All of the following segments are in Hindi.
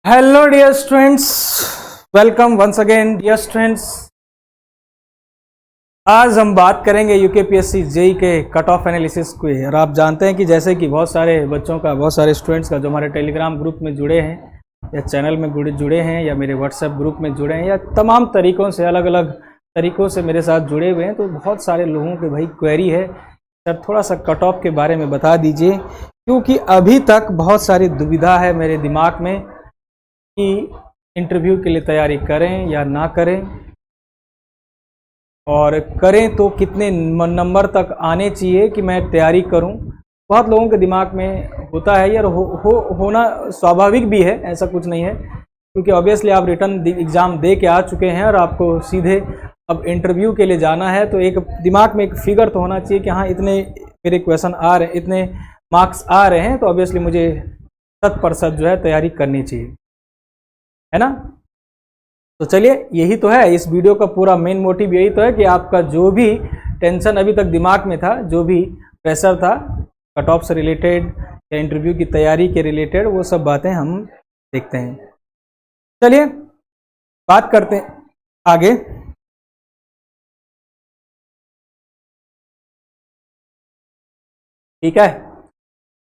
Hello dear students, welcome once again dear students. आज हम बात करेंगे यूकेपीएससी जेई के कट ऑफ एनालिसिस की। और आप जानते हैं कि जैसे कि बहुत सारे बच्चों का, बहुत सारे स्टूडेंट्स का जो हमारे टेलीग्राम ग्रुप में जुड़े हैं या चैनल में जुड़े हैं या मेरे व्हाट्सएप ग्रुप में जुड़े हैं या तमाम तरीक़ों से, अलग अलग तरीक़ों से मेरे साथ जुड़े हुए हैं, तो बहुत सारे लोगों के भाई क्वेरी है सर थोड़ा सा कट ऑफ के बारे में बता दीजिए, क्योंकि अभी तक बहुत सारी दुविधा है मेरे दिमाग में कि इंटरव्यू के लिए तैयारी करें या ना करें, और करें तो कितने नंबर तक आने चाहिए कि मैं तैयारी करूं। बहुत लोगों के दिमाग में होता है यार, होना स्वाभाविक भी है, ऐसा कुछ नहीं है, क्योंकि ऑब्वियसली आप रिटर्न एग्ज़ाम दे के आ चुके हैं और आपको सीधे अब इंटरव्यू के लिए जाना है, तो एक दिमाग में एक फिगर तो होना चाहिए कि हाँ इतने मेरे क्वेश्चन आ रहे हैं, इतने मार्क्स आ रहे हैं, तो ऑब्वियसली मुझे 100% जो है तैयारी करनी चाहिए, है ना। तो चलिए, यही तो है इस वीडियो का पूरा मेन मोटिव, यही तो है कि आपका जो भी टेंशन अभी तक दिमाग में था, जो भी प्रेशर था कट ऑफ से रिलेटेड या इंटरव्यू की तैयारी के रिलेटेड, वो सब बातें हम देखते हैं। चलिए बात करते हैं आगे। ठीक है,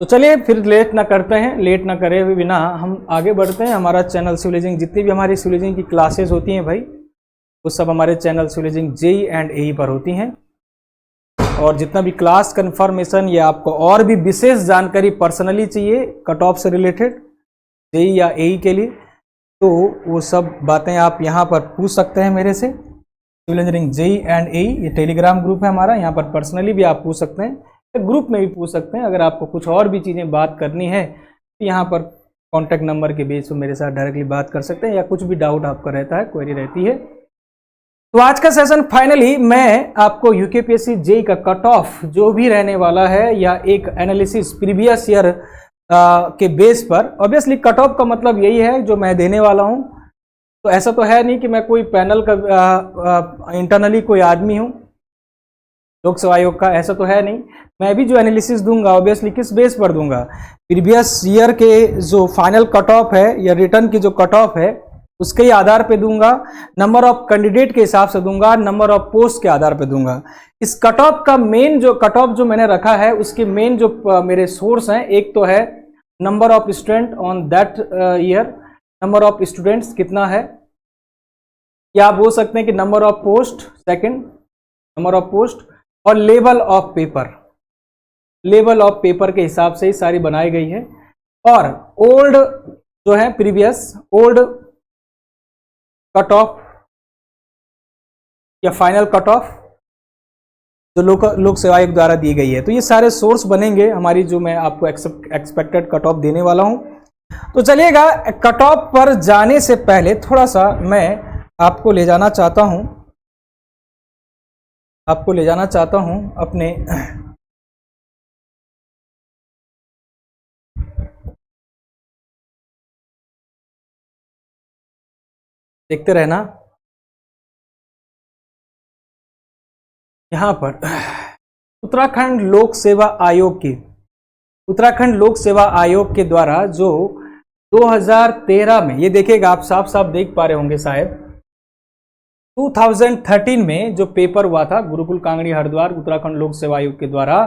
तो चलिए फिर लेट ना करते हैं, लेट ना करे हुए बिना हम आगे बढ़ते हैं। हमारा चैनल सिविलिजिंग, जितनी भी हमारी सिविलिजिंग की क्लासेस होती हैं भाई, वो सब हमारे चैनल सिविलिजिंग जेई एंड एई पर होती हैं। और जितना भी क्लास कंफर्मेशन या आपको और भी विशेष जानकारी पर्सनली चाहिए कट ऑफ से रिलेटेड जेई या एई के लिए, तो वो सब बातें आप यहाँ पर पूछ सकते हैं मेरे से। सिविल इंजीनियरिंग जेई एंड एई ये टेलीग्राम ग्रुप है हमारा, यहाँ पर पर्सनली भी आप पूछ सकते हैं, ग्रुप में भी पूछ सकते हैं। अगर आपको कुछ और भी चीज़ें बात करनी है तो यहाँ पर कॉन्टैक्ट नंबर के बेस पर मेरे साथ डायरेक्टली बात कर सकते हैं, या कुछ भी डाउट आपका रहता है, क्वेरी रहती है। तो आज का सेशन फाइनली मैं आपको यूकेपीएससी जेई का कट ऑफ जो भी रहने वाला है, या एक एनालिसिस प्रीवियस ईयर के बेस पर। ऑब्वियसली कट ऑफ का मतलब यही है जो मैं देने वाला हूँ, तो ऐसा तो है नहीं कि मैं कोई पैनल का इंटरनली कोई आदमी हूँ लोक सेवा आयोग का, ऐसा तो है नहीं। मैं भी जो एनालिसिस दूंगा ऑब्वियसली किस बेस पर दूंगा, प्रीवियस ईयर के जो फाइनल कट ऑफ है या रिटर्न की जो कट ऑफ है उसके ही आधार पे दूंगा, नंबर ऑफ कैंडिडेट के हिसाब से दूंगा, नंबर ऑफ पोस्ट के आधार पे दूंगा। इस कट ऑफ का मेन जो कट ऑफ जो मैंने रखा है उसके मेन जो मेरे सोर्स हैं, एक तो है number of student on that year, number of students कितना है, या आप बोल सकते हैं कि number of post, second number of post, और level of paper, level of paper के हिसाब से ही सारी बनाई गई है। और ओल्ड जो है प्रीवियस ओल्ड कट ऑफ या फाइनल कट ऑफ जो लोक सेवा आयोग द्वारा दी गई है, तो ये सारे सोर्स बनेंगे हमारी, जो मैं आपको एक्सपेक्टेड कट ऑफ देने वाला हूं। तो चलिएगा, कट ऑफ पर जाने से पहले थोड़ा सा मैं आपको ले जाना चाहता हूं, अपने देखते रहना यहां पर उत्तराखंड लोक सेवा आयोग के द्वारा जो 2013 में, ये देखिएगा आप साफ साफ देख पा रहे होंगे शायद, 2013 में जो पेपर हुआ था गुरुकुल कांगड़ी हरिद्वार उत्तराखंड लोक सेवा आयोग के द्वारा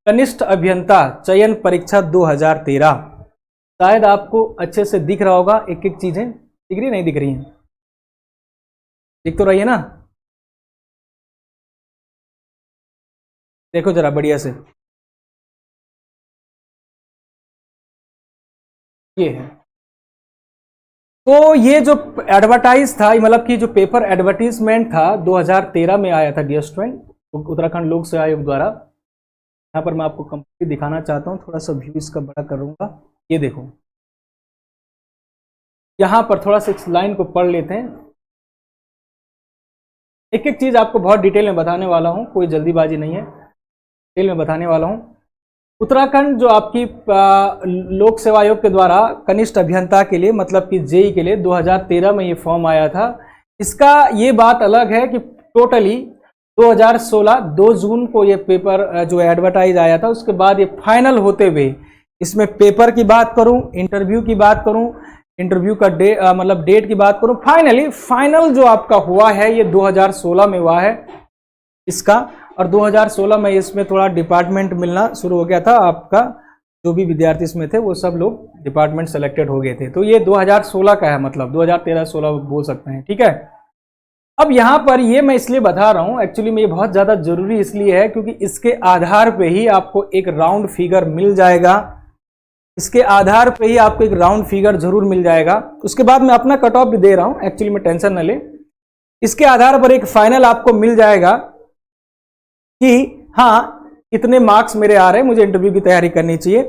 कनिष्ठ अभियंता चयन परीक्षा 2013, शायद आपको अच्छे से दिख रहा होगा, एक एक चीजें दिख रही नहीं दिख रही हैं, दिख तो रही है ना, देखो जरा बढ़िया से, ये है। तो ये जो एडवर्टाइज था, मतलब कि जो पेपर एडवर्टीजमेंट था 2013 में आया था डियर स्टूडेंट, उत्तराखंड लोक सेवा आयोग द्वारा। यहाँ पर मैं आपको कंप्लीट दिखाना चाहता हूँ, थोड़ा सा व्यू इसका बड़ा करूँगा, ये देखो यहाँ पर थोड़ा सा इस लाइन को पढ़ लेते हैं, एक एक चीज आपको बहुत डिटेल में बताने वाला हूँ, कोई जल्दीबाजी नहीं है, डिटेल में बताने वाला हूँ। उत्तराखंड जो आपकी लोक सेवा आयोग के द्वारा कनिष्ठ अभियंता के लिए, मतलब कि जेई के लिए 2013 में ये फॉर्म आया था। इसका ये बात अलग है कि टोटली 2016 2 जून को ये पेपर जो एडवर्टाइज आया था, उसके बाद ये फाइनल होते हुए, इसमें पेपर की बात करूं, इंटरव्यू की बात करूं, इंटरव्यू का मतलब डेट की बात करूं, फाइनल जो आपका हुआ है ये 2016 में हुआ है इसका, और 2016 में इसमें थोड़ा डिपार्टमेंट मिलना शुरू हो गया था। आपका जो भी विद्यार्थी इसमें थे वो सब लोग डिपार्टमेंट सेलेक्टेड हो गए थे, तो ये 2016 का है, मतलब 2013-16 बोल सकते हैं, ठीक है। अब यहाँ पर ये मैं इसलिए बता रहा हूँ, एक्चुअली में ये बहुत ज़्यादा जरूरी इसलिए है क्योंकि इसके आधार पे ही आपको एक राउंड फिगर मिल जाएगा, इसके आधार पे ही आपको एक राउंड फिगर जरूर मिल जाएगा। उसके बाद मैं अपना कट ऑफ भी दे रहा हूँ, एक्चुअली में टेंशन न ले, इसके आधार पर एक फाइनल आपको मिल जाएगा कि हाँ इतने मार्क्स मेरे आ रहे हैं, मुझे इंटरव्यू की तैयारी करनी चाहिए,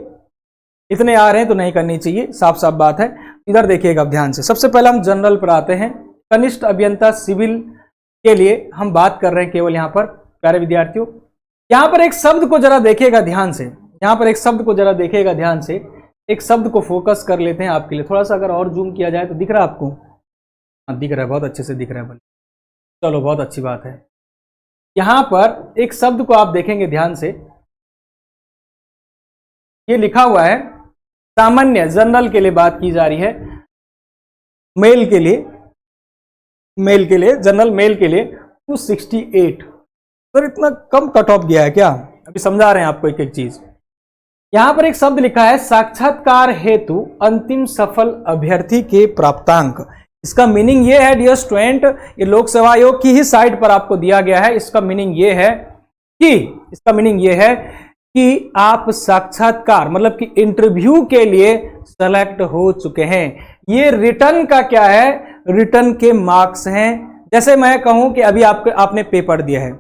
इतने आ रहे हैं तो नहीं करनी चाहिए, साफ साफ बात है। इधर देखिएगा ध्यान से। सबसे पहले हम जनरल पर आते हैं। कनिष्ठ अभियंता सिविल के लिए हम बात कर रहे हैं केवल यहाँ पर, प्यारे विद्यार्थियों। यहाँ पर एक शब्द को जरा देखिएगा ध्यान से, यहाँ पर एक शब्द को जरा देखिएगा ध्यान से, एक शब्द को फोकस कर लेते हैं आपके लिए। थोड़ा सा अगर और जूम किया जाए तो दिख रहा है आपको? हाँ दिख रहा है, बहुत अच्छे से दिख रहा है, चलो बहुत अच्छी बात है। यहां पर एक शब्द को आप देखेंगे ध्यान से, ये लिखा हुआ है सामान्य, जनरल के लिए बात की जा रही है, मेल के लिए, जनरल मेल के लिए 268। सर इतना कम कट ऑफ गया है क्या? अभी समझा रहे हैं आपको एक एक चीज। यहां पर एक शब्द लिखा है साक्षात्कार हेतु अंतिम सफल अभ्यर्थी के प्राप्तांक। इसका मीनिंग ये है डियर स्टूडेंट, ये लोक सेवा आयोग की ही साइट पर आपको दिया गया है। इसका मीनिंग ये है कि आप साक्षात्कार मतलब कि इंटरव्यू के लिए सेलेक्ट हो चुके हैं। ये रिटर्न का क्या है? रिटर्न के मार्क्स हैं। जैसे मैं कहूं कि अभी आपने पेपर दिया है,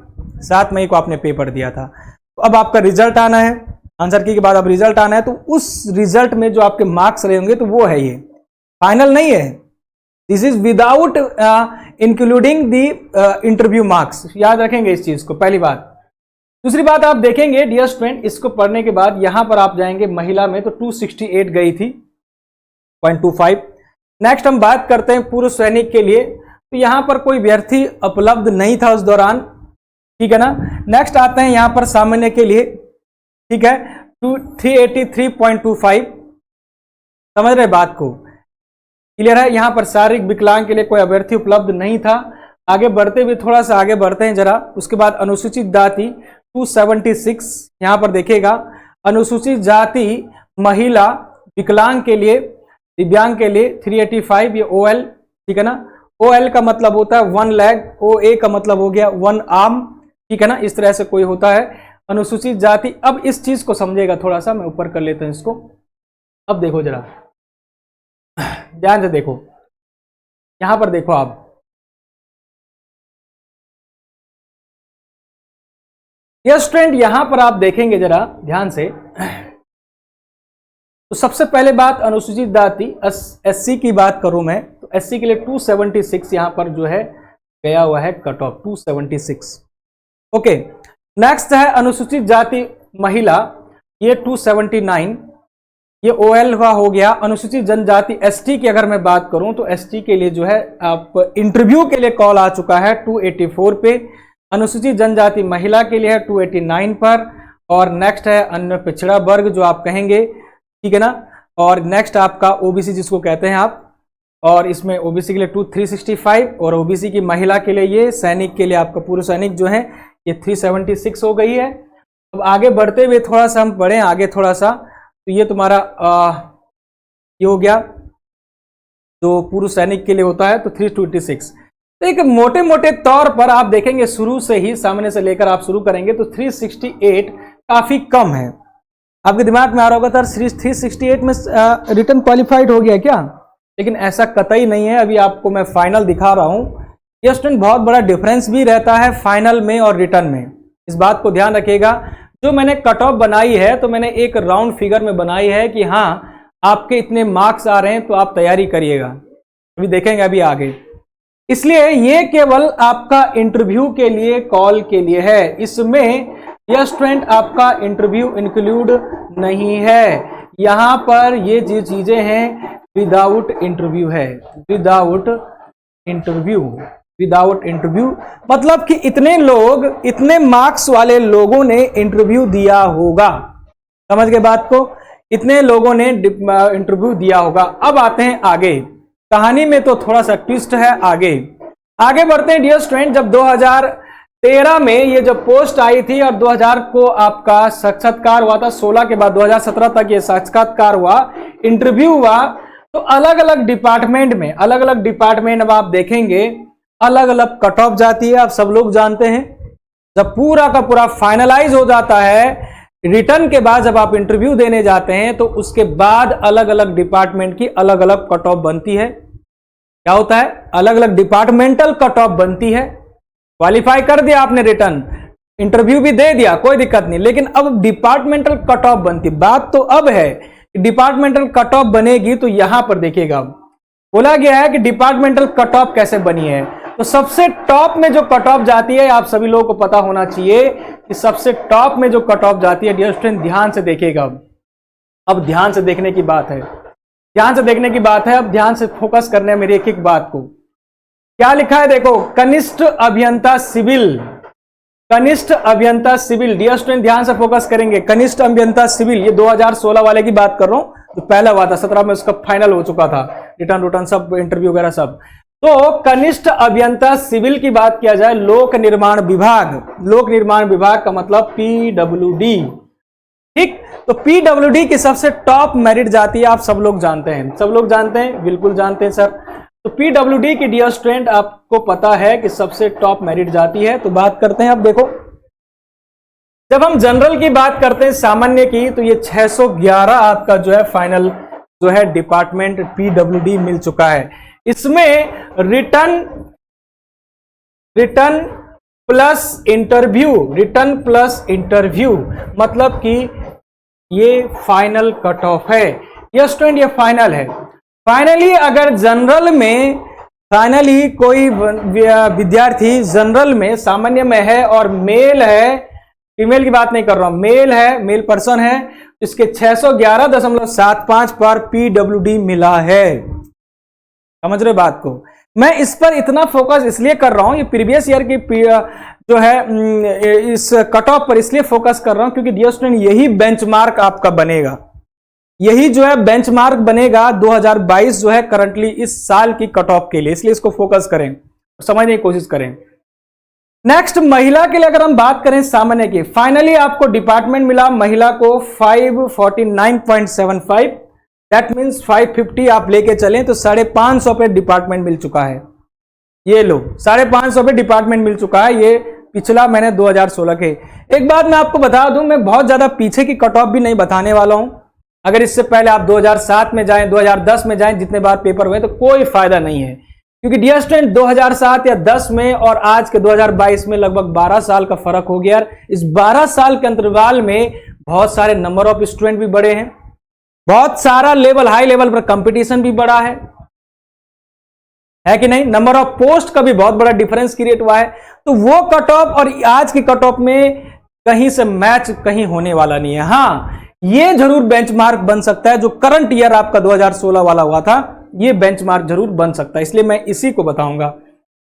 7 मई को आपने पेपर दिया था, तो अब आपका रिजल्ट आना है, आंसर की के बाद अब रिजल्ट आना है, तो उस रिजल्ट में जो आपके मार्क्स रहे होंगे तो वो है, ये फाइनल नहीं है। This is without including the interview marks. याद रखेंगे इस चीज को, पहली बात। दूसरी बात आप देखेंगे डियर स्टूडेंट, इसको पढ़ने के बाद यहां पर आप जाएंगे महिला में, तो 268 गई थी, 0.25। नेक्स्ट हम बात करते हैं पुरुष सैनिक के लिए, तो यहां पर कोई अभ्यर्थी उपलब्ध नहीं था उस दौरान, ठीक है ना। नेक्स्ट आते हैं यहां पर सामान्य के लिए, ठीक है, 383.25। समझ रहे बात को? क्लियर है? यहां पर शारीरिक विकलांग के लिए कोई अभ्यर्थी उपलब्ध नहीं था। आगे बढ़ते हुए थोड़ा सा आगे बढ़ते हैं जरा। उसके बाद अनुसूचित जाति 276, यहां पर देखिएगा अनुसूचित जाति महिला विकलांग के लिए, दिव्यांग के लिए 385, ये OL, ठीक है ना। OL का मतलब होता है 1 लेग, OA का मतलब हो गया 1 आर्म, ठीक है ना। इस तरह से कोई होता है अनुसूचित जाति। अब इस चीज को समझेगा थोड़ा सा, मैं ऊपर कर लेता हूं इसको। अब देखो जरा ध्यान से देखो, यहां पर देखो आप, यह स्टूडेंट यहां पर आप देखेंगे जरा ध्यान से, तो सबसे पहले बात अनुसूचित जाति SC की बात करूं मैं, तो SC के लिए 276 यहां पर जो है गया हुआ है कट ऑफ, 276। ओके, नेक्स्ट है अनुसूचित जाति महिला, ये 279, ये OL का हो गया। अनुसूचित जनजाति ST की अगर मैं बात करूं तो ST के लिए जो है आप इंटरव्यू के लिए कॉल आ चुका है 284 पे। अनुसूचित जनजाति महिला के लिए है 289 पर। और नेक्स्ट है अन्य पिछड़ा वर्ग जो आप कहेंगे, ठीक है ना। और नेक्स्ट आपका OBC जिसको कहते हैं आप, और इसमें OBC के लिए 365, और OBC की महिला के लिए, ये सैनिक के लिए आपका पूर्व सैनिक जो है ये 376 हो गई है। अब आगे बढ़ते हुए थोड़ा सा हम बढ़े आगे थोड़ा सा, तो ये तुम्हारा ये हो गया जो पूर्व सैनिक के लिए होता है, तो 326। तो एक मोटे मोटे तौर पर आप देखेंगे शुरू से ही, सामने से लेकर आप शुरू करेंगे तो 368 काफी कम है। आपके दिमाग में आ रहा होगा सर 368 में रिटर्न क्वालिफाइड हो गया क्या? लेकिन ऐसा कतई नहीं है। अभी आपको मैं फाइनल दिखा रहा हूं। ये स्टूडेंट बहुत बड़ा डिफरेंस भी रहता है फाइनल में और रिटर्न में, इस बात को ध्यान रखिएगा। जो मैंने कट ऑफ बनाई है तो मैंने एक राउंड फिगर में बनाई है कि हाँ आपके इतने मार्क्स आ रहे हैं तो आप तैयारी करिएगा। अभी देखेंगे अभी आगे, इसलिए ये केवल आपका इंटरव्यू के लिए, कॉल के लिए है। इसमें यह स्टूडेंट आपका इंटरव्यू इंक्लूड नहीं है। यहां पर ये जो चीजें हैं विदाउट इंटरव्यू है, विदाउट इंटरव्यू मतलब कि इतने लोग, इतने मार्क्स वाले लोगों ने इंटरव्यू दिया होगा। समझ गए बात को? इतने लोगों ने इंटरव्यू दिया होगा। अब आते हैं आगे, कहानी में तो थोड़ा सा ट्विस्ट है, आगे बढ़ते हैं डियर स्टूडेंट। जब 2013 में ये जब पोस्ट आई थी और 2000 को आपका साक्षात्कार हुआ था, 16 के बाद 2017 तक ये साक्षात्कार हुआ, इंटरव्यू हुआ, तो अलग अलग डिपार्टमेंट में आप देखेंगे अलग अलग कट ऑफ जाती है। आप सब लोग जानते हैं, जब पूरा का पूरा फाइनलाइज हो जाता है रिटर्न के बाद, जब आप इंटरव्यू देने जाते हैं तो उसके बाद अलग अलग डिपार्टमेंट की अलग अलग कट ऑफ बनती है। क्या होता है? अलग अलग डिपार्टमेंटल कट ऑफ बनती है। क्वालिफाई कर दिया आपने, रिटर्न इंटरव्यू भी दे दिया, कोई दिक्कत नहीं, लेकिन अब डिपार्टमेंटल कट ऑफ बनती। बात तो अब है डिपार्टमेंटल कट ऑफ बनेगी, तो यहां पर देखिएगा बोला गया है कि डिपार्टमेंटल कट ऑफ कैसे बनी है। तो सबसे टॉप में जो कट ऑफ जाती है, आप सभी लोगों को पता होना चाहिए कि सबसे टॉप में जो कट ऑफ जाती है, डियर स्टूडेंट ध्यान से देखिएगा। अब ध्यान से देखने की बात है, अब ध्यान से फोकस करना है मेरी एक एक बात को। क्या लिखा है देखो, कनिष्ठ अभियंता सिविल, डियर स्टूडेंट ध्यान से फोकस करेंगे। कनिष्ठ अभियंता सिविल, ये 2016 वाले की बात कर रहा हूं, तो पहला हुआ था, 17 में उसका फाइनल हो चुका था, रिटर्न सब इंटरव्यू वगैरह सब। तो कनिष्ठ अभियंता सिविल की बात किया जाए, लोक निर्माण विभाग का मतलब पीडब्ल्यूडी, ठीक। तो पीडब्ल्यूडी की सबसे टॉप मेरिट जाती है, आप सब लोग जानते हैं, बिल्कुल जानते हैं सर। तो पीडब्ल्यूडी की डियर स्टूडेंट आपको पता है कि सबसे टॉप मेरिट जाती है। तो बात करते हैं, अब देखो जब हम जनरल की बात करते हैं, सामान्य की, तो ये 611 आपका जो है फाइनल जो है डिपार्टमेंट पीडब्ल्यूडी मिल चुका है। इसमें रिटर्न प्लस इंटरव्यू मतलब कि ये फाइनल कट ऑफ है। ये स्टूडेंट ये फाइनल है। फाइनली अगर जनरल में कोई विद्यार्थी जनरल में सामान्य में है और मेल है, फीमेल की बात नहीं कर रहा हूं, मेल पर्सन है, इसके 611.75 पर पीडब्ल्यूडी मिला है। समझ रहे बात को? मैं इस पर इतना फोकस इसलिए कर रहा हूं, ये प्रीवियस ईयर की जो है इस कट ऑफ पर इसलिए फोकस कर रहा हूं क्योंकि डियर स्टूडेंट यही बेंचमार्क आपका बनेगा, यही जो है बेंचमार्क बनेगा 2022 जो है करंटली इस साल की कट ऑफ के लिए, इसलिए इसको फोकस करें, समझने की कोशिश करें। नेक्स्ट महिला के लिए अगर हम बात करें सामान्य की, फाइनली आपको डिपार्टमेंट मिला महिला को 549.75, दैट मीन्स 550 आप लेके चलें तो 550 पे डिपार्टमेंट मिल चुका है। ये लो 550 पे डिपार्टमेंट मिल चुका है। ये पिछला मैंने 2016 के। एक बात मैं आपको बता दूं, मैं बहुत ज्यादा पीछे की कट ऑफ भी नहीं बताने वाला हूं। अगर इससे पहले आप 2007 में जाएं, 2010 में जाएं, जितने बार पेपर हुए, तो कोई फायदा नहीं है, क्योंकि डियर स्टूडेंट 2007 या 10 में और आज के 2022 में लगभग 12 साल का फर्क हो गया। इस 12 साल के अंतराल में बहुत सारे नंबर ऑफ स्टूडेंट भी बढ़े हैं, बहुत सारा लेवल, हाई लेवल पर कंपटीशन भी बढ़ा है कि नहीं? नंबर ऑफ पोस्ट का भी बहुत बड़ा डिफरेंस क्रिएट हुआ है। तो वो कट ऑफ और आज की कट ऑफ में कहीं से मैच कहीं होने वाला नहीं है। हाँ, ये जरूर बेंचमार्क बन सकता है, जो करंट ईयर आपका 2016 वाला हुआ था, ये बेंचमार्क जरूर बन सकता है, इसलिए मैं इसी को बताऊंगा।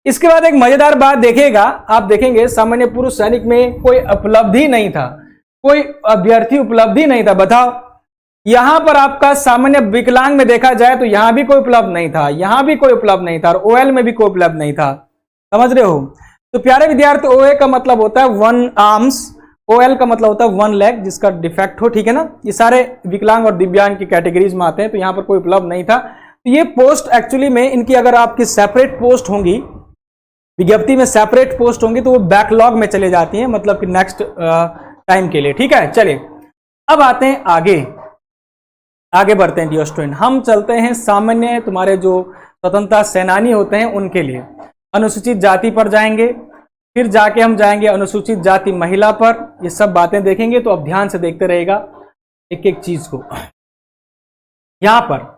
इसके बाद एक मजेदार बात देखिएगा, आप देखेंगे सामान्य पुरुष सैनिक में कोई उपलब्धि नहीं था, कोई अभ्यर्थी उपलब्धि नहीं था। बताओ, यहां पर आपका सामान्य विकलांग में देखा जाए तो यहां भी कोई उपलब्ध नहीं था, यहां भी कोई उपलब्ध नहीं था, और ओएल में भी कोई उपलब्ध नहीं था। समझ रहे हो? तो प्यारे विद्यार्थी, ओए का मतलब होता है 1 आर्म्स, ओएल का मतलब होता है 1 लेग जिसका डिफेक्ट हो, ठीक है ना? ये सारे विकलांग और दिव्यांग की कैटेगरीज में आते हैं, तो यहां पर कोई उपलब्ध नहीं था। तो ये पोस्ट एक्चुअली में इनकी अगर आपकी सेपरेट पोस्ट होंगी, विज्ञप्ति में सेपरेट पोस्ट होंगी, तो वो बैकलॉग में चले जाती हैं, मतलब कि नेक्स्ट टाइम के लिए। ठीक है, चलिए अब आते हैं आगे बढ़ते हैं डियर स्टूडेंट। हम चलते हैं सामान्य, तुम्हारे जो स्वतंत्रता सेनानी होते हैं उनके लिए अनुसूचित जाति पर जाएंगे, फिर जाके हम जाएंगे अनुसूचित जाति महिला पर, ये सब बातें देखेंगे। तो अब ध्यान से देखते रहेगा एक एक चीज को। यहां पर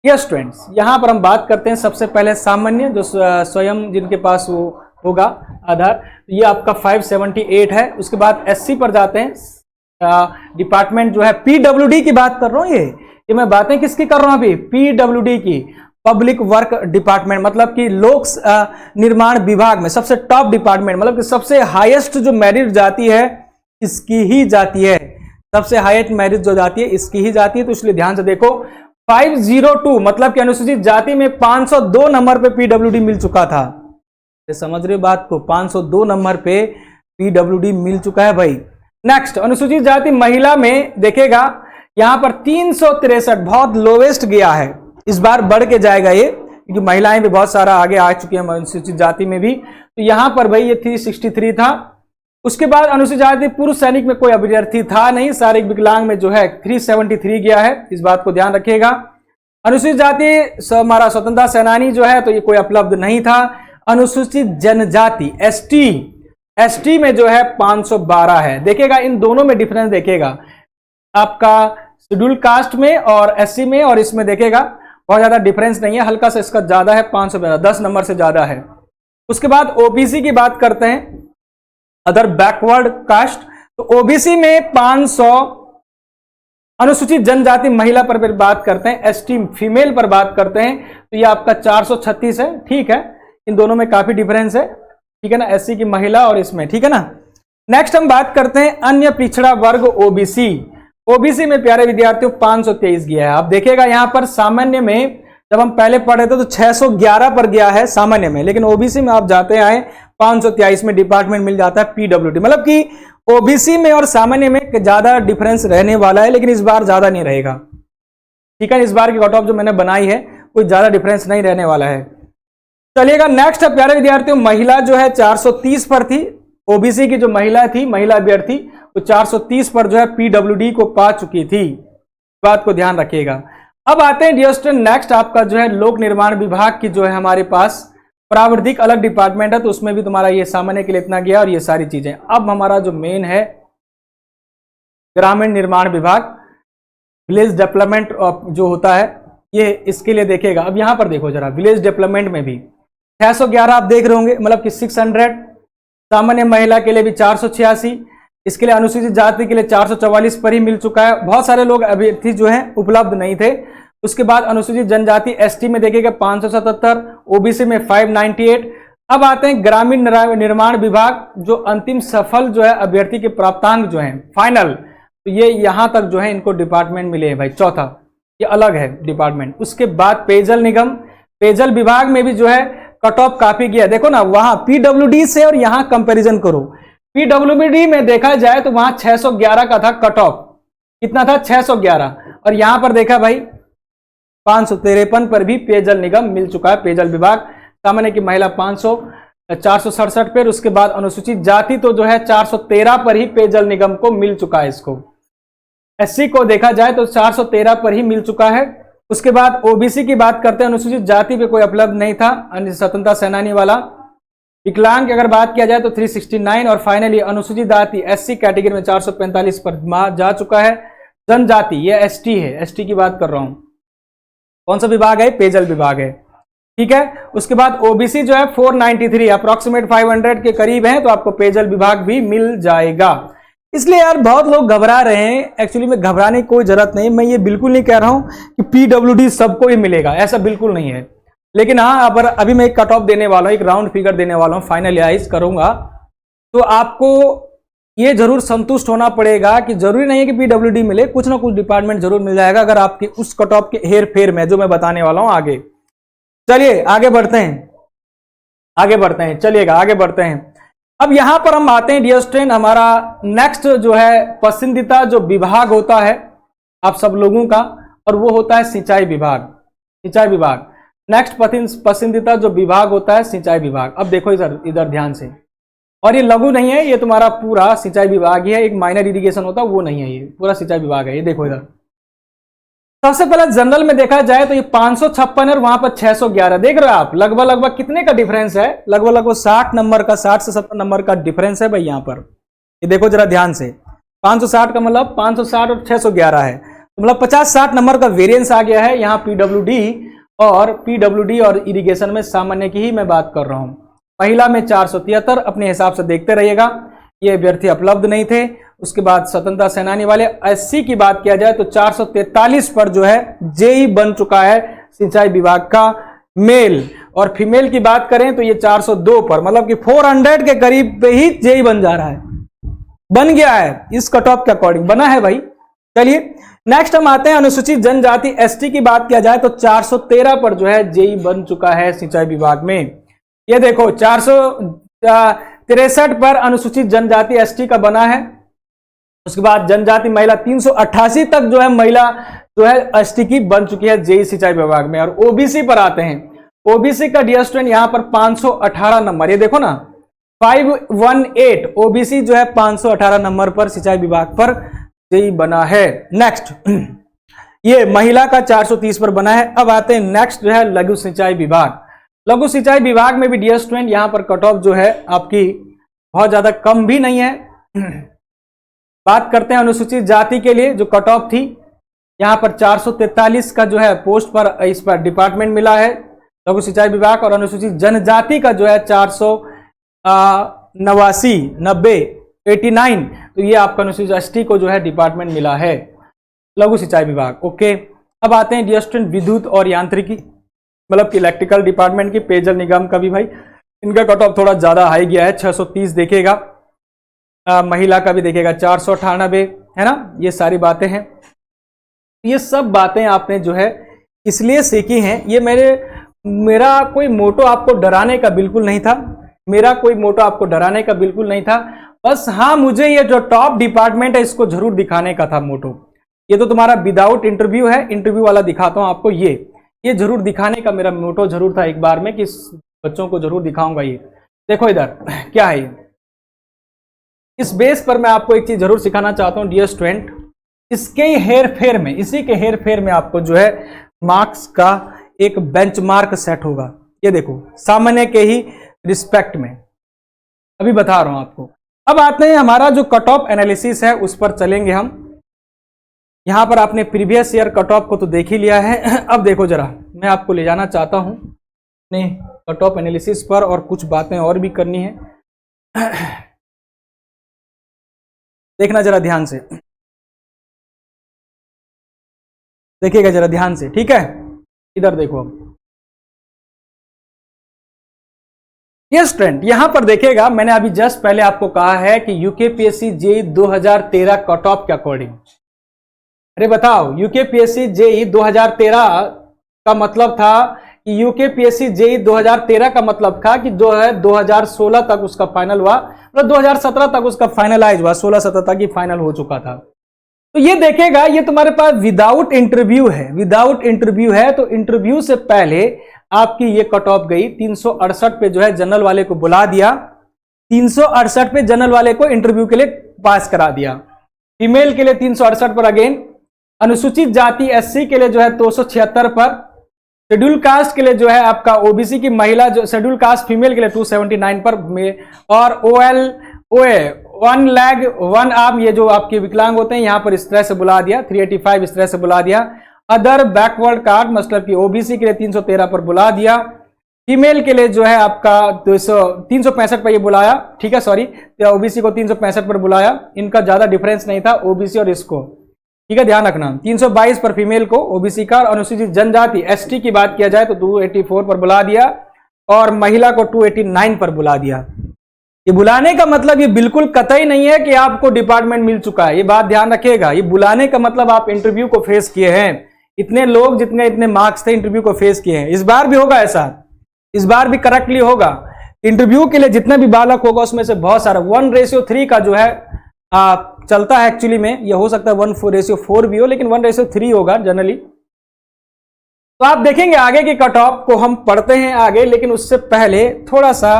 यस स्टूडेंट्स, यहां पर हम बात करते हैं सबसे पहले सामान्य, जो स्वयं जिनके पास वो होगा आधार, ये आपका 578 है। उसके बाद एससी पर जाते हैं, डिपार्टमेंट जो है पीडब्ल्यूडी की बात कर रहा हूं। ये मैं बातें किसकी कर रहा हूं अभी? पीडब्ल्यूडी की, पब्लिक वर्क डिपार्टमेंट, मतलब कि लोक निर्माण विभाग में सबसे टॉप डिपार्टमेंट, मतलब कि सबसे हाईएस्ट जो मेरिट जाती है इसकी ही जाती है। सबसे हाईएस्ट मेरिट जो जाती है इसकी ही जाती है, तो इसलिए ध्यान से देखो 502 मतलब कि अनुसूचित जाति में 502 नंबर पे पीडब्ल्यूडी मिल चुका था। ये समझ रहे हो बात को, 502 नंबर पे पीडब्ल्यूडी मिल चुका है भाई। नेक्स्ट अनुसूचित जाति महिला में देखेगा यहां पर 363 बहुत लोवेस्ट गया है, इस बार बढ़ के जाएगा ये, क्योंकि महिलाएं भी बहुत सारा आगे आ चुकी हैं अनुसूचित जाति में भी। तो यहां पर भाई ये 363 था। उसके बाद अनुसूचित जाति पुरुष सैनिक में कोई अभ्यर्थी था नहीं, शारीरिक विकलांग में जो है 373 गया है, इस बात को ध्यान रखिएगा। अनुसूचित जाति हमारा स्वतंत्रता सेनानी जो है तो ये कोई उपलब्ध नहीं था। अनुसूचित जनजाति एसटी में जो है 512 है। देखिएगा इन दोनों में डिफरेंस देखिएगा, आपका शेड्यूल कास्ट में और एससी में और इसमें देखिएगा बहुत ज्यादा डिफरेंस नहीं है, हल्का सा इसका ज्यादा है, 512 10 नंबर से ज्यादा है। उसके बाद ओबीसी की बात करते हैं, अदर बैकवर्ड कास्ट, तो ओबीसी में 500, अनुसूचित जनजाति महिला पर बात करते हैं, एसटी फीमेल पर बात करते हैं तो ये आपका 436 है। ठीक है, इन दोनों में काफी डिफरेंस है, ठीक है ना, एससी की महिला और इसमें, ठीक है ना। नेक्स्ट हम बात करते हैं अन्य पिछड़ा वर्ग ओबीसी में प्यारे विद्यार्थियों 523 गया है। आप देखिएगा यहां पर सामान्य में जब हम पहले पढ़े थे तो 611 पर गया है सामान्य में, लेकिन ओबीसी में आप जाते आए 523 में डिपार्टमेंट मिल जाता है पीडब्ल्यूडी, मतलब कि ओबीसी में और सामान्य में ज्यादा डिफरेंस रहने वाला है, लेकिन इस बार ज्यादा नहीं रहेगा। ठीक है, इस बार की कट ऑफ जो मैंने बनाई है कोई ज्यादा डिफरेंस नहीं रहने वाला है। चलिएगा नेक्स्ट प्यारे विद्यार्थियों, महिला जो है 430 पर थी, ओबीसी की जो महिला थी, महिला अभ्यर्थी वो 430 पर जो है पीडब्ल्यूडी को पा चुकी थी, बात को ध्यान रखिएगा। अब आते हैं डियर स्टूडेंट, नेक्स्ट आपका जो है लोक निर्माण विभाग की जो है हमारे पास प्राविधिक अलग डिपार्टमेंट है, तो उसमें भी तुम्हारा ये सामान्य के लिए इतना गया और ये सारी चीजें। अब हमारा जो मेन है ग्रामीण निर्माण विभाग, विलेज डेवलपमेंट जो होता है ये, इसके लिए देखेगा। अब यहां पर देखो जरा, विलेज डेवलपमेंट में भी 611 आप देख रहे होंगे, मतलब कि 600, सामान्य महिला के लिए भी 486, इसके लिए अनुसूचित जाति के लिए 444 पर ही मिल चुका है। बहुत सारे लोग अभ्यर्थी जो हैं उपलब्ध नहीं थे। उसके बाद अनुसूचित जनजाति एसटी में देखिएगा 577, ओबीसी में 598। अब आते हैं ग्रामीण निर्माण विभाग, जो अंतिम सफल जो है अभ्यर्थी के प्राप्तांक जो है फाइनल, तो ये यहां तक जो है इनको डिपार्टमेंट मिले हैं भाई, चौथा ये अलग है डिपार्टमेंट। उसके बाद पेयजल निगम, पेयजल विभाग में भी जो है कट ऑफ काफी गया, देखो ना वहां पीडब्ल्यूडी से और यहां कंपैरिजन करो। पीडब्ल्यूडी में देखा जाए तो वहां 611 का था कट ऑफ, कितना था 611, और यहां पर देखा भाई 553 पर भी पेयजल निगम मिल चुका है, पेयजल विभाग। सामान्य की महिला 467 पर, उसके बाद अनुसूचित जाति तो जो है 413 पर ही पेयजल निगम को मिल चुका है। इसको एससी को देखा जाए तो 413 पर ही मिल चुका है। उसके बाद ओबीसी की बात करते हैं, अनुसूचित जाति पे कोई उपलब्ध नहीं था, स्वतंत्रता सेनानी वाला। विकलांग की अगर बात किया जाए तो 369, और फाइनली अनुसूचित जाति एससी कैटेगरी में 445 पर जा चुका है। जनजाति ये एसटी है, एसटी की बात कर रहा हूं, कौन सा विभाग है, पेयजल विभाग है, ठीक है। उसके बाद ओबीसी जो है 493 अप्रोक्सीमेट 500 के करीब है, तो आपको पेयजल विभाग भी मिल जाएगा। इसलिए यार बहुत लोग घबरा रहे हैं, एक्चुअली में घबराने की कोई जरूरत नहीं। मैं ये बिल्कुल नहीं कह रहा हूं कि पीडब्ल्यूडी सबको ही मिलेगा, ऐसा बिल्कुल नहीं है। लेकिन हाँ, अगर अभी मैं एक कट ऑफ देने वाला हूं, एक राउंड फिगर देने वाला हूं, फाइनलाइज करूंगा, तो आपको ये जरूर संतुष्ट होना पड़ेगा कि जरूरी नहीं है कि पीडब्ल्यूडी मिले, कुछ ना कुछ डिपार्टमेंट जरूर मिल जाएगा अगर आपके उस कट ऑफ के हेर फेर में जो मैं बताने वाला हूं आगे। चलिए आगे बढ़ते हैं, चलिएगा आगे बढ़ते हैं। अब यहां पर हम आते हैं डियर स्टूडेंट, हमारा नेक्स्ट जो है पसंदीदा जो विभाग होता है आप सब लोगों का, और वो होता है सिंचाई विभाग। नेक्स्ट पसंदीदा जो विभाग होता है सिंचाई विभाग। अब देखो इधर ध्यान से, और ये लघु नहीं है, ये तुम्हारा पूरा सिंचाई विभाग ही है, एक माइनर इरिगेशन होता है वो नहीं है, ये पूरा सिंचाई विभाग है। ये देखो इधर सबसे पहले जनरल में देखा जाए तो ये 556 और वहां पर 611, देख रहे हो आप, लगभग कितने का डिफरेंस है, लगभग 60 नंबर का, 60 से 70 नंबर का डिफरेंस है भाई यहाँ पर। ये देखो जरा ध्यान से, 560 का मतलब 560 और 611 है, तो मतलब 50-60 नंबर का वेरिएंस आ गया है यहाँ पीडब्ल्यूडी और इरिगेशन में। सामान्य की ही मैं बात कर रहा हूं। महिला में 473, अपने हिसाब से देखते रहिएगा, ये अभ्यर्थी उपलब्ध नहीं थे। उसके बाद स्वतंत्रता सेनानी वाले एससी की बात किया जाए तो 443 पर जो है जेई बन चुका है सिंचाई विभाग का मेल, और फीमेल की बात करें तो ये 402 पर, मतलब कि 400 के करीब पे ही जेई बन जा रहा है। बन गया है, इस कट ऑफ के अकॉर्डिंग बना है भाई। चलिए नेक्स्ट हम आते हैं अनुसूचित जनजाति एसटी की बात किया जाए तो 413 पर जो है जेई बन चुका है सिंचाई विभाग में। ये देखो 463 पर अनुसूचित जनजाति एसटी का बना है। उसके बाद जनजाति महिला 388 तक जो है महिला जो है एसटी की बन चुकी है जेई सिंचाई विभाग में। और ओबीसी पर आते हैं, ओबीसी का डियर स्टूडेंट यहां पर 518 नंबर, ये देखो ना 518 ओबीसी जो है 518 नंबर पर सिंचाई विभाग पर जेई बना है। नेक्स्ट ये महिला का 430 पर बना है। अब आते हैं नेक्स्ट जो है लघु सिंचाई विभाग। लघु सिंचाई विभाग में भी डियर स्टूडेंट यहां पर कट ऑफ जो है आपकी बहुत ज्यादा कम भी नहीं है। बात करते हैं अनुसूचित जाति के लिए जो कट ऑफ थी, यहां पर 443 का जो है पोस्ट पर इस पर डिपार्टमेंट मिला है लघु सिंचाई विभाग। और अनुसूचित जनजाति का जो है 489 तो ये आपका अनुसूचित एसटी को जो है डिपार्टमेंट मिला है लघु सिंचाई विभाग। ओके, अब आते हैं डियर स्टूडेंट विद्युत और यांत्रिकी, मतलब कि इलेक्ट्रिकल डिपार्टमेंट की, पेयजल निगम का भी भाई इनका कट ऑफ थोड़ा ज्यादा हाई गया है, 630 देखेगा। महिला का भी देखेगा 498, है ना। ये सारी बातें हैं, ये सब बातें आपने जो है इसलिए सीखी हैं। ये मेरा कोई मोटो आपको डराने का बिल्कुल नहीं था, मेरा कोई मोटो आपको डराने का बिल्कुल नहीं था। बस हाँ, मुझे ये जो टॉप डिपार्टमेंट है इसको जरूर दिखाने का था मोटो। ये तो तुम्हारा विदाउट इंटरव्यू है, इंटरव्यू वाला दिखाता हूं आपको। ये जरूर दिखाने का मेरा मोटो जरूर था एक बार में कि बच्चों को जरूर दिखाऊंगा। ये देखो इधर क्या है, इस बेस पर मैं आपको एक चीज जरूर सिखाना चाहता हूं डियर स्टूडेंट। इसके हेर फेर में, इसी के हेर फेर में आपको जो है मार्क्स का एक बेंचमार्क सेट होगा। ये देखो सामान्य के ही रिस्पेक्ट में अभी बता रहा हूं आपको। अब आते हैं हमारा जो कट ऑफ एनालिसिस है उस पर चलेंगे हम। यहां पर आपने प्रीवियस ईयर कट ऑफ को तो देख ही लिया है। अब देखो जरा, मैं आपको ले जाना चाहता हूं अपने कट ऑफ एनालिसिस पर और कुछ बातें और भी करनी है। देखना जरा ध्यान से, देखिएगा जरा ध्यान से, ठीक है। इधर देखो अब ये स्टूडेंट यहां पर देखेगा, मैंने अभी जस्ट पहले आपको कहा है कि यूकेपीएससी जेई 2013 कट ऑफ के अकॉर्डिंग, अरे बताओ यूकेपीएससी जेई 2013 का मतलब था कि यूकेपीएससी जेई 2013 का मतलब था कि जो है 2016 तक उसका फाइनल हुआ, मतलब 2017 तक उसका फाइनलाइज हुआ, 16-17 तक ही फाइनल हो चुका था। तो ये देखेगा, ये तुम्हारे पास विदाउट इंटरव्यू है, विदाउट इंटरव्यू है। तो इंटरव्यू से पहले आपकी ये कट ऑफ गई 368 पे, जो है जनरल वाले को बुला दिया, 368 पे जनरल वाले को इंटरव्यू के लिए पास करा दिया। फीमेल के लिए 368 पर अगेन, अनुसूचित जाति एससी के लिए जो है 276 पर, शेड्यूल कास्ट के लिए जो है आपका ओबीसी की महिला जो शेड्यूल कास्ट फीमेल के लिए 279 पर, और ओए 1 लैग 1 आर्म ये जो आपके विकलांग होते हैं यहाँ पर इस तरह से बुला दिया, 385 इस तरह से बुला दिया। अदर बैकवर्ड कार्ड मतलब कि ओबीसी के लिए 313 पर बुला दिया। फीमेल के लिए जो है आपका 365 पर ये बुलाया, ठीक है, सॉरी, ओबीसी को 365 पर बुलाया, इनका ज्यादा डिफरेंस नहीं था ओबीसी और इसको, ठीक है, ध्यान रखना। 322 पर फीमेल को ओबीसी का। अनुसूचित जनजाति एसटी की बात किया जाए तो 284 पर बुला दिया और महिला को 289 पर बुला दिया। ये बुलाने का मतलब ये बिल्कुल कतई नहीं है कि आपको डिपार्टमेंट मिल चुका है, ये बात ध्यान रखिएगा। ये बुलाने का मतलब आप इंटरव्यू को फेस किए हैं, इतने लोग जितने इतने मार्क्स थे इंटरव्यू को फेस किए हैं। इस बार भी होगा ऐसा, इस बार भी करेक्टली होगा। इंटरव्यू के लिए जितना भी बालक होगा उसमें से बहुत सारा 1:3 का जो है चलता है एक्चुअली में, ये हो सकता है 1:4 भी हो, लेकिन 1:3 होगा जनरली। तो आप देखेंगे आगे की कट ऑफ को हम पढ़ते हैं आगे, लेकिन उससे पहले थोड़ा सा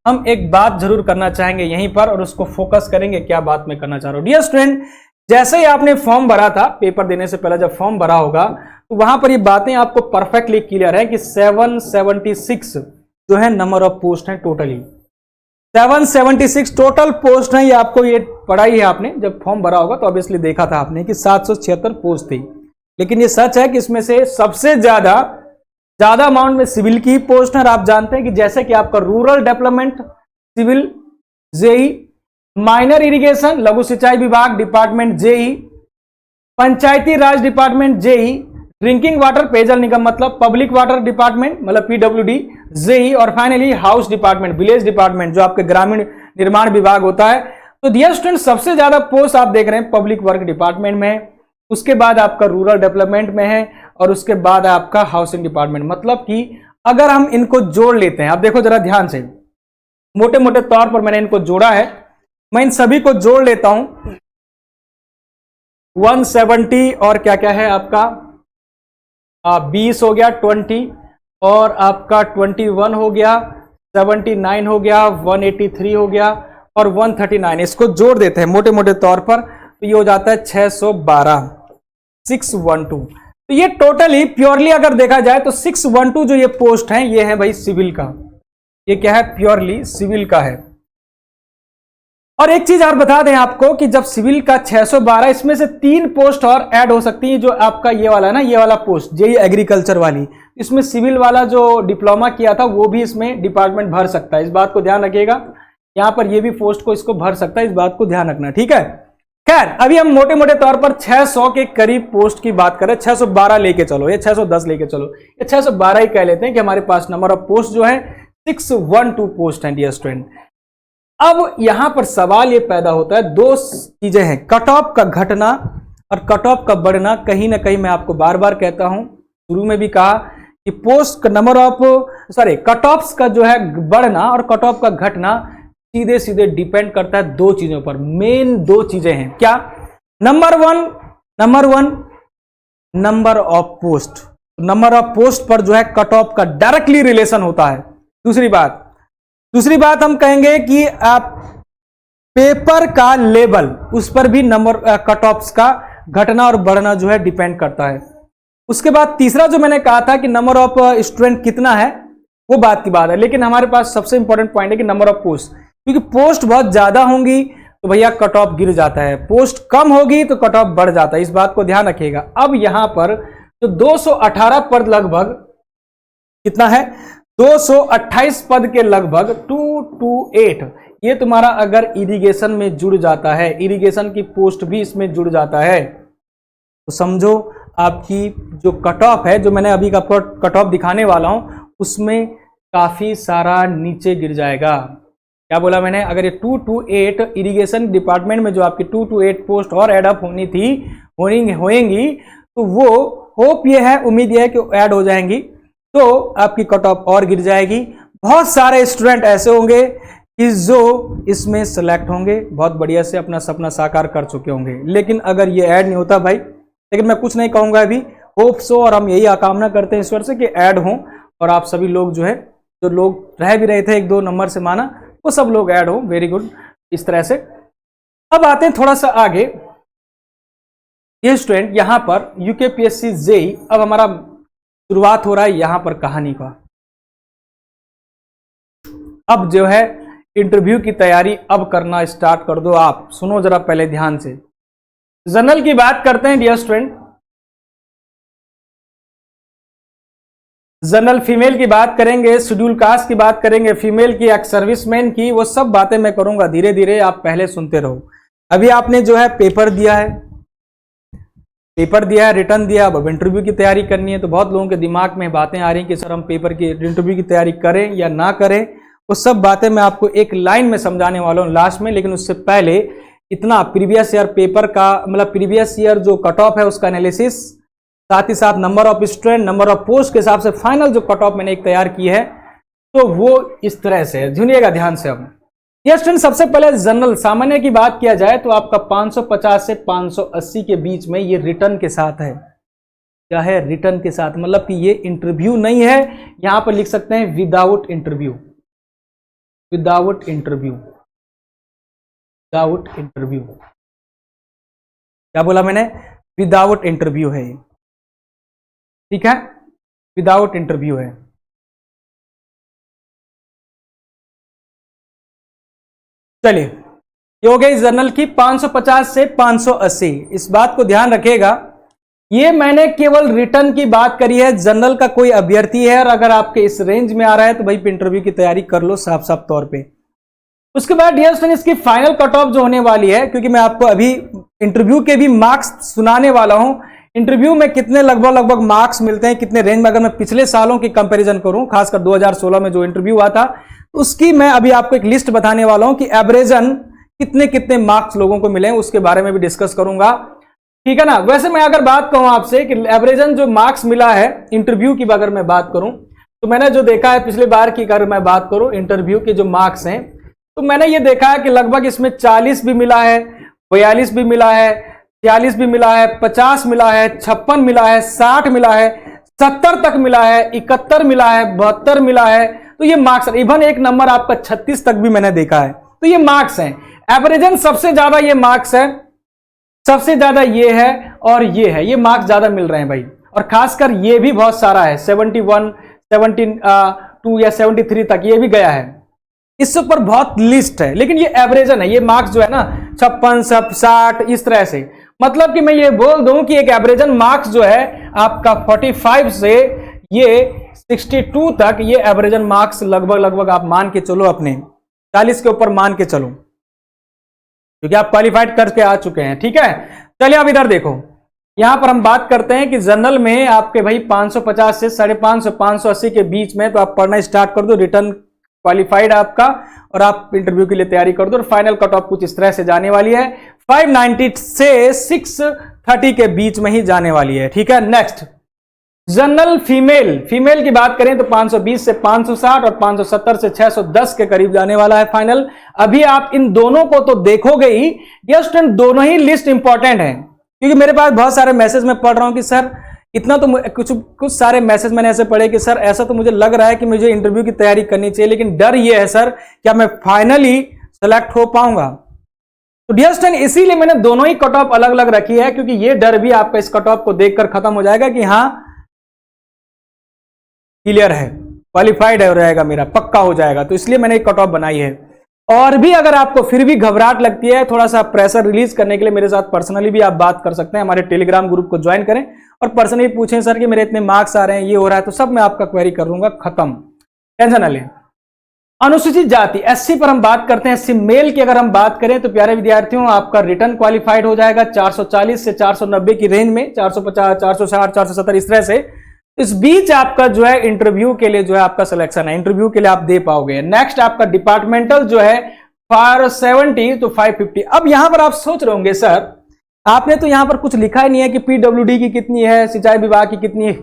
हम एक बात जरूर करना चाहेंगे यहीं पर और उसको फोकस करेंगे। क्या बात मैं करना चाह रहा हूं डियर स्टूडेंट, जैसे ही आपने फॉर्म भरा था, पेपर देने से पहले जब फॉर्म भरा होगा तो वहां पर ये बातें आपको परफेक्टली क्लियर है कि 776 जो है नंबर ऑफ पोस्ट है टोटली, 776 टोटल पोस्ट है। ये आपको ये पढ़ाई है आपने, जब फॉर्म भरा होगा तो ऑब्वियसली देखा था आपने कि 776 पोस्ट थी। लेकिन ये सच है कि इसमें से सबसे ज्यादा अमाउंट में सिविल की पोस्ट है। और आप जानते हैं कि जैसे कि आपका rural development civil JE, minor irrigation लघु सिंचाई विभाग department JE, Panchayati Raj department JE, drinking water पेयजल निगम मतलब पब्लिक वाटर डिपार्टमेंट मतलब पीडब्ल्यूडी जेई, और finally house department village department जो आपके ग्रामीण निर्माण विभाग होता है तो डियर स्टूडेंट, सबसे ज्यादा पोस्ट आप देख रहे हैं पब्लिक वर्क डिपार्टमेंट में है, उसके बाद आपका रूरल डेवलपमेंट में है, और उसके बाद आपका हाउसिंग डिपार्टमेंट। मतलब कि अगर हम इनको जोड़ लेते हैं, आप देखो जरा ध्यान से, मोटे मोटे तौर पर मैंने इनको जोड़ा है, मैं इन सभी को जोड़ लेता हूं। 170 और क्या क्या है आपका 20 हो गया, 20 और आपका 21 हो गया, 79 हो गया, 183 हो गया और 139। इसको जोड़ देते हैं मोटे मोटे तौर पर, तो ये हो जाता है 612, 612। तो ये टोटली प्योरली अगर देखा जाए तो 612 जो ये पोस्ट हैं, ये है भाई सिविल का। ये क्या है? प्योरली सिविल का है। और एक चीज और बता दें आपको कि जब सिविल का 612, इसमें से 3 पोस्ट और ऐड हो सकती है। जो आपका ये वाला ना, ये वाला पोस्ट जेई एग्रीकल्चर वाली, इसमें सिविल वाला जो डिप्लोमा किया था वो भी इसमें डिपार्टमेंट भर सकता है। इस बात को ध्यान रखिएगा, यहां पर ये भी पोस्ट को इसको भर सकता है, इस बात को ध्यान रखना, ठीक है। खैर, अभी हम मोटे मोटे तौर पर 600 के करीब पोस्ट की बात करें। 612 लेके चलो, ये 610 लेके चलो, ये 612 ही कह लेते हैं कि हमारे पास नंबर ऑफ पोस्ट जो है 612 पोस्ट है डियर स्टूडेंट। अब यहां पर सवाल ये पैदा होता है, 2 चीजें हैं, कट ऑफ का घटना और कट ऑफ का बढ़ना। कहीं ना कहीं मैं आपको बार बार कहता हूं, शुरू में भी कहा कि पोस्ट का नंबर ऑफ कट ऑफ का जो है बढ़ना और कट ऑफ का घटना सीधे सीधे डिपेंड करता है 2 चीजों पर। मेन 2 चीजें हैं, क्या? Number one number of post. Number of post पर जो है कट ऑफ का डायरेक्टली रिलेशन होता है। दूसरी बात हम कहेंगे कि आप पेपर का लेवल, उस पर भी नंबर कट ऑफ्स का घटना और बढ़ना जो है डिपेंड करता है। उसके बाद तीसरा जो मैंने कहा था कि नंबर ऑफ स्टूडेंट कितना है, वो बात की बात है। लेकिन हमारे पास सबसे इंपॉर्टेंट पॉइंट है कि नंबर ऑफ पोस्ट, क्योंकि पोस्ट बहुत ज्यादा होंगी तो भैया कट ऑफ गिर जाता है, पोस्ट कम होगी तो कट ऑफ बढ़ जाता है, इस बात को ध्यान रखिएगा। अब यहां पर जो 218 पद लगभग कितना है, 228 पद के लगभग 228, ये तुम्हारा अगर इरिगेशन में जुड़ जाता है, इरिगेशन की पोस्ट भी इसमें जुड़ जाता है, तो समझो आपकी जो कट ऑफ है, जो मैंने अभी आपको कट ऑफ दिखाने वाला हूं, उसमें काफी सारा नीचे गिर जाएगा। क्या बोला मैंने? अगर ये 228 इरिगेशन डिपार्टमेंट में जो आपकी 228 पोस्ट और ऐड अप होनी थी, होएंगी, तो वो होप ये है, उम्मीद ये है कि ऐड हो जाएंगी, तो आपकी कट ऑफ और गिर जाएगी। बहुत सारे स्टूडेंट ऐसे होंगे कि जो इसमें सेलेक्ट होंगे, बहुत बढ़िया से अपना सपना साकार कर चुके होंगे। लेकिन अगर ये ऐड नहीं होता भाई, लेकिन मैं कुछ नहीं कहूंगा अभी, होप सो, और हम यही आकामना करते हैं ईश्वर से कि ऐड हो और आप सभी लोग जो है, जो लोग रह भी रहे थे 1-2 नंबर से माना, वो सब लोग ऐड हो। वेरी गुड, इस तरह से। अब आते हैं थोड़ा सा आगे। ये स्टूडेंट यहां पर यूकेपीएससी जेई, अब हमारा शुरुआत हो रहा है यहां पर कहानी का। अब जो है इंटरव्यू की तैयारी अब करना स्टार्ट कर दो। आप सुनो जरा पहले ध्यान से। जनरल की बात करते हैं डियर स्टूडेंट, जनरल फीमेल की बात करेंगे, शेड्यूल कास्ट की बात करेंगे, फीमेल की, एक्स सर्विसमैन की, वो सब बातें मैं करूंगा धीरे धीरे, आप पहले सुनते रहो। अभी आपने जो है पेपर दिया है, रिटर्न दिया, अब इंटरव्यू की तैयारी करनी है। तो बहुत लोगों के दिमाग में बातें आ रही हैं कि सर हम पेपर की इंटरव्यू की तैयारी करें या ना करें। वो सब बातें मैं आपको एक लाइन में समझाने वाला हूं लास्ट में। लेकिन उससे पहले इतना प्रीवियस ईयर पेपर का, मतलब प्रीवियस ईयर जो कट ऑफ है उसका एनालिसिस, साथ ही साथ number of student, number of post के हिसाब से फाइनल जो कट ऑफ मैंने एक तैयार की है, तो वो इस तरह से है। सुनिएगा ध्यान से। अब ये स्टूडेंट, सबसे पहले जनरल सामान्य की बात किया जाए तो आपका 550 से 580 के बीच में ये रिटर्न के साथ है। क्या है? रिटर्न के साथ, मतलब कि ये इंटरव्यू नहीं है। यहां पर लिख सकते हैं without interview, without interview, without interview. क्या बोला मैंने? विदाउट इंटरव्यू है, ठीक है, विदाउट इंटरव्यू है। चलिए, ये हो गई जनरल की 550 से 580। इस बात को ध्यान रखिएगा, ये मैंने केवल रिटर्न की बात करी है। जनरल का कोई अभ्यर्थी है और अगर आपके इस रेंज में आ रहा है तो भाई इंटरव्यू की तैयारी कर लो साफ साफ तौर पे। उसके बाद डियर स्टूडेंट, इसकी फाइनल कट ऑफ जो होने वाली है, क्योंकि मैं आपको अभी इंटरव्यू के भी मार्क्स सुनाने वाला हूं। इंटरव्यू में कितने लगभग मार्क्स मिलते हैं, कितने रेंज में, अगर मैं पिछले सालों की कंपैरिजन करूं, खासकर 2016 में जो इंटरव्यू हुआ था, उसकी मैं अभी आपको एक लिस्ट बताने वाला हूं कि एवरेजन कितने कितने मार्क्स लोगों को मिले उसके बारे में भी डिस्कस करूंगा, ठीक है ना। वैसे मैं अगर बात कहूं आपसे कि एवरेजन जो मार्क्स मिला है इंटरव्यू की अगर मैं बात करूं, तो मैंने जो देखा है पिछली बार की अगर मैं बात करूं इंटरव्यू के जो मार्क्स हैं, तो मैंने ये देखा है कि लगभग इसमें 40 भी मिला है, 42 भी मिला है, 46 भी मिला है, 50 मिला है, 56 मिला है, 60 मिला है, 70 तक मिला है, 71 मिला है, 72 मिला है। तो ये मार्क्स, इवन एक नंबर आपका 36 तक भी मैंने देखा है। तो ये मार्क्स हैं। एवरेजन सबसे ज्यादा ये मार्क्स है, सबसे ज्यादा ये है और ये है, ये मार्क्स ज्यादा मिल रहे हैं भाई। और खासकर ये भी बहुत सारा है, 71, 72 या 73 तक ये भी गया है। इससे ऊपर बहुत लिस्ट है, लेकिन ये एवरेजन है। ये मार्क्स जो है ना 56, 60 इस तरह से, मतलब कि मैं ये बोल दूं कि एक एवरेजन मार्क्स जो है आपका 45 से ये 62 तक, ये एवरेजन मार्क्स लगभग आप मान के चलो, अपने 40 के ऊपर मान के चलो, क्योंकि आप क्वालिफाइड करके आ चुके हैं, ठीक है। चलिए अब इधर देखो, यहां पर हम बात करते हैं कि जनरल में आपके भाई 550 से 550, 580 के बीच में तो आप पढ़ना स्टार्ट कर दो, रिटर्न क्वालिफाइड आपका, और आप इंटरव्यू के लिए तैयारी कर दो। और फाइनल कट ऑफ कुछ इस तरह से जाने वाली है, 590 से 630 के बीच में ही जाने वाली है, ठीक है। नेक्स्ट जनरल फीमेल की बात करें तो 520 से 560 और 570 से 610 के करीब जाने वाला है फाइनल। अभी आप इन दोनों को तो देखोगे ही, ये स्टूडेंट दोनों ही लिस्ट इंपॉर्टेंट है, क्योंकि मेरे पास बहुत सारे मैसेज में पढ़ रहा हूं कि सर इतना तो कुछ सारे मैसेज मैंने ऐसे पढ़े कि सर ऐसा तो मुझे लग रहा है कि मुझे इंटरव्यू की तैयारी करनी चाहिए, लेकिन डर ये है सर क्या मैं फाइनली सेलेक्ट हो पाऊंगा। तो डियर स्टूडेंट इसीलिए मैंने दोनों ही कट ऑफ अलग अलग रखी है, क्योंकि ये डर भी आपका इस कट ऑफ को देखकर खत्म हो जाएगा कि हाँ क्लियर है, क्वालिफाइड है, रहेगा मेरा, पक्का हो जाएगा। तो इसलिए मैंने एक कट ऑफ बनाई है। और भी अगर आपको फिर भी घबराहट लगती है, थोड़ा सा प्रेशर रिलीज करने के लिए मेरे साथ पर्सनली भी आप बात कर सकते हैं। हमारे टेलीग्राम ग्रुप को ज्वाइन करें और पर्सनली पूछें सर कि मेरे इतने मार्क्स आ रहे हैं, ये हो रहा है, तो सब मैं आपका क्वेरी कर लूंगा, खत्म, टेंशन ना लें। अनुसूचित जाति एससी पर हम बात करते हैं। एससी मेल की अगर हम बात करें तो प्यारे विद्यार्थियों आपका रिटर्न क्वालिफाइड हो जाएगा 440 से 490 की रेंज में, 450, 460, 470 इस तरह से। इस बीच आपका जो है इंटरव्यू के लिए जो है आपका सिलेक्शन है, इंटरव्यू के लिए आप दे पाओगे। नेक्स्ट आपका डिपार्टमेंटल जो है 470 तो 550। अब यहां पर आप सोच रहे होंगे सर आपने तो यहां पर कुछ लिखा ही नहीं है कि पीडब्ल्यूडी की कितनी है, सिंचाई विभाग की कितनी है,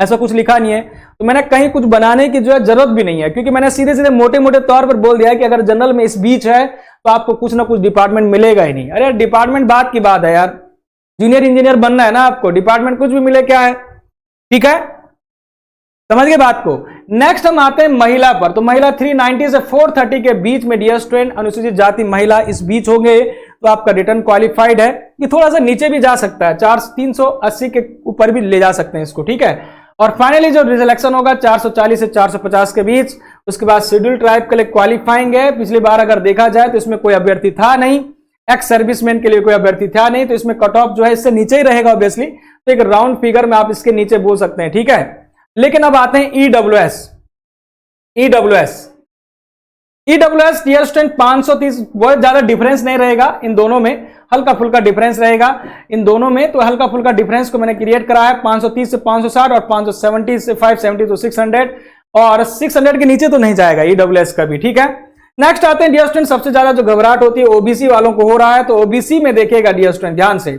ऐसा कुछ लिखा नहीं है। तो मैंने कहीं कुछ बनाने की जो है जरूरत भी नहीं है, क्योंकि मैंने सीधे सीधे मोटे मोटे तौर पर बोल दिया है कि अगर जनरल में इस बीच है तो आपको कुछ ना कुछ डिपार्टमेंट मिलेगा ही नहीं। अरे डिपार्टमेंट बात की बात है यार, जूनियर इंजीनियर बनना है ना आपको, डिपार्टमेंट कुछ भी मिले क्या है, ठीक है, समझ गए बात को। नेक्स्ट हम आते हैं महिला पर। तो महिला 390 से 430 के बीच में डियर स्टूडेंट, अनुसूचित जाति महिला इस बीच होंगे तो आपका रिटर्न क्वालिफाइड है। ये थोड़ा सा नीचे भी जा सकता है, 380 के ऊपर भी ले जा सकते हैं इसको, ठीक है। और फाइनली जो सिलेक्शन होगा 440 से 450 के बीच। उसके बाद शेड्यूल ट्राइब के लिए क्वालिफाइंग है। पिछली बार अगर देखा जाए तो इसमें कोई अभ्यर्थी था नहीं, एक्स सर्विसमैन के लिए कोई अभ्यर्थी था नहीं, तो इसमें कट ऑफ जो है इससे नीचे ही रहेगा ऑब्वियसली। तो एक राउंड फिगर में आप इसके नीचे बोल सकते हैं, ठीक है। लेकिन अब आते हैं ईडब्ल्यूएस डियर स्टूडेंट 530, बहुत ज्यादा डिफरेंस नहीं रहेगा इन दोनों में, हल्का फुल्का डिफरेंस रहेगा इन दोनों में। तो हल्का फुल्का डिफरेंस को मैंने क्रिएट करा है, 530 से 560 और 570 से 570 तो 600, और 600 के नीचे तो नहीं जाएगा ईडब्ल्यूएस का भी, ठीक है। नेक्स्ट आते हैं डियर स्टूडेंट, सबसे ज्यादा जो घबराहट होती है ओबीसी वालों को हो रहा है। तो ओबीसी में देखिएगा डियर स्टूडेंट ध्यान से,